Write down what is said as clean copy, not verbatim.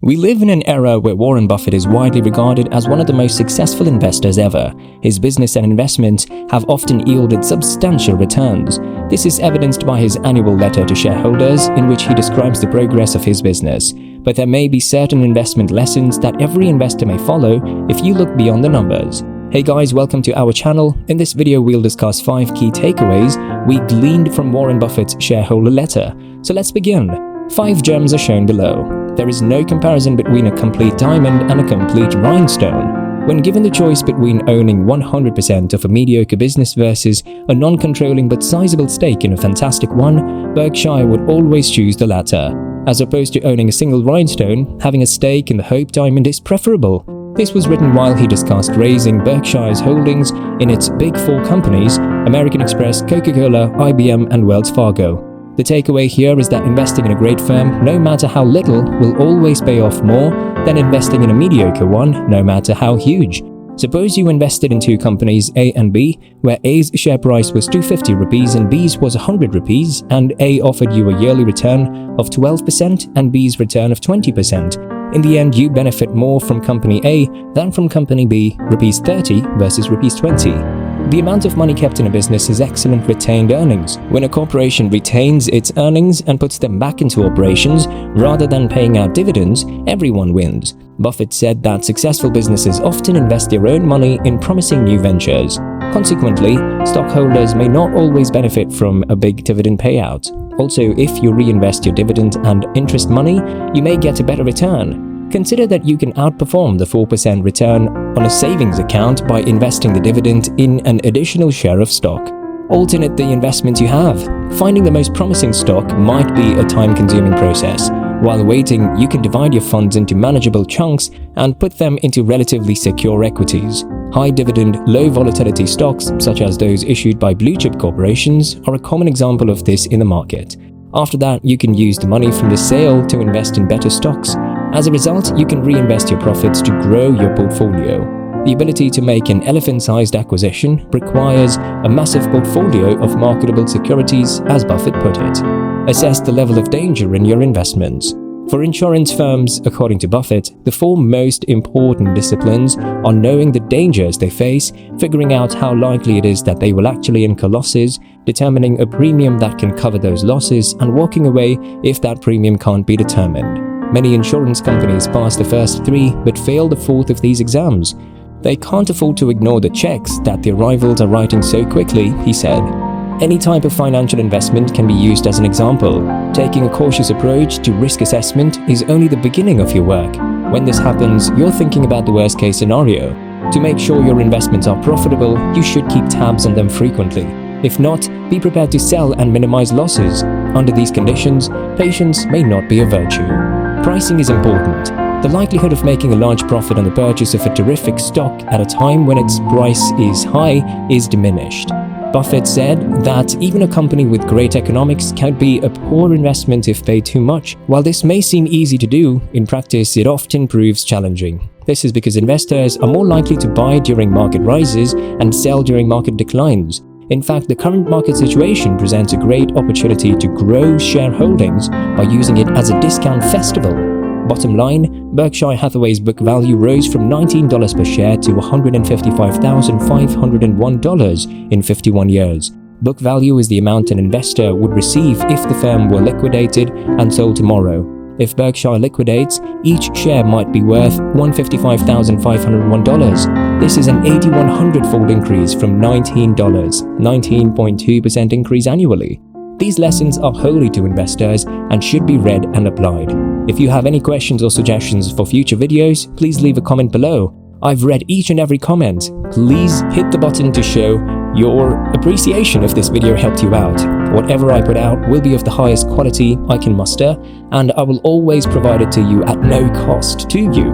We live in an era where Warren Buffett is widely regarded as one of the most successful investors ever. His business and investments have often yielded substantial returns. This is evidenced by his annual letter to shareholders, in which he describes the progress of his business. But there may be certain investment lessons that every investor may follow if you look beyond the numbers. Hey guys, welcome to our channel. In this video, we'll discuss 5 key takeaways we gleaned from Warren Buffett's shareholder letter. So let's begin. 5 gems are shown below. There is no comparison between a complete diamond and a complete rhinestone. When given the choice between owning 100% of a mediocre business versus a non-controlling but sizable stake in a fantastic one, Berkshire would always choose the latter. As opposed to owning a single rhinestone, having a stake in the Hope Diamond is preferable. This was written while he discussed raising Berkshire's holdings in its Big 4 companies, American Express, Coca-Cola, IBM, and Wells Fargo. The takeaway here is that investing in a great firm, no matter how little, will always pay off more than investing in a mediocre one, no matter how huge. Suppose you invested in 2 companies, A and B, where A's share price was 250 rupees and B's was 100 rupees, and A offered you a yearly return of 12% and B's return of 20%. In the end, you benefit more from company A than from company B, rupees 30 versus rupees 20. The amount of money kept in a business is excellent retained earnings. When a corporation retains its earnings and puts them back into operations, rather than paying out dividends, everyone wins. Buffett said that successful businesses often invest their own money in promising new ventures. Consequently, stockholders may not always benefit from a big dividend payout. Also, if you reinvest your dividend and interest money, you may get a better return. Consider that you can outperform the 4% return on a savings account by investing the dividend in an additional share of stock. Alternate the investment you have. Finding the most promising stock might be a time-consuming process. While waiting, you can divide your funds into manageable chunks and put them into relatively secure equities. High-dividend, low-volatility stocks, such as those issued by blue-chip corporations, are a common example of this in the market. After that, you can use the money from the sale to invest in better stocks. As a result, you can reinvest your profits to grow your portfolio. The ability to make an elephant-sized acquisition requires a massive portfolio of marketable securities, as Buffett put it. Assess the level of danger in your investments. For insurance firms, according to Buffett, the 4 most important disciplines are knowing the dangers they face, figuring out how likely it is that they will actually incur losses, determining a premium that can cover those losses, and walking away if that premium can't be determined. Many insurance companies pass the first 3 but fail the 4th of these exams. They can't afford to ignore the checks that their rivals are writing so quickly, he said. Any type of financial investment can be used as an example. Taking a cautious approach to risk assessment is only the beginning of your work. When this happens, you're thinking about the worst-case scenario. To make sure your investments are profitable, you should keep tabs on them frequently. If not, be prepared to sell and minimize losses. Under these conditions, patience may not be a virtue. Pricing is important. The likelihood of making a large profit on the purchase of a terrific stock at a time when its price is high is diminished. Buffett said that even a company with great economics can be a poor investment if paid too much. While this may seem easy to do, in practice it often proves challenging. This is because investors are more likely to buy during market rises and sell during market declines. In fact, the current market situation presents a great opportunity to grow shareholdings by using it as a discount festival. Bottom line, Berkshire Hathaway's book value rose from $19 per share to $155,501 in 51 years. Book value is the amount an investor would receive if the firm were liquidated and sold tomorrow. If Berkshire liquidates, each share might be worth $155,501. This is an 8,100-fold increase from $19, 19.2% increase annually. These lessons are wholly to investors and should be read and applied. If you have any questions or suggestions for future videos, please leave a comment below. I've read each and every comment. Please hit the button to show your appreciation if this video helped you out. Whatever I put out will be of the highest quality I can muster, and I will always provide it to you at no cost to you.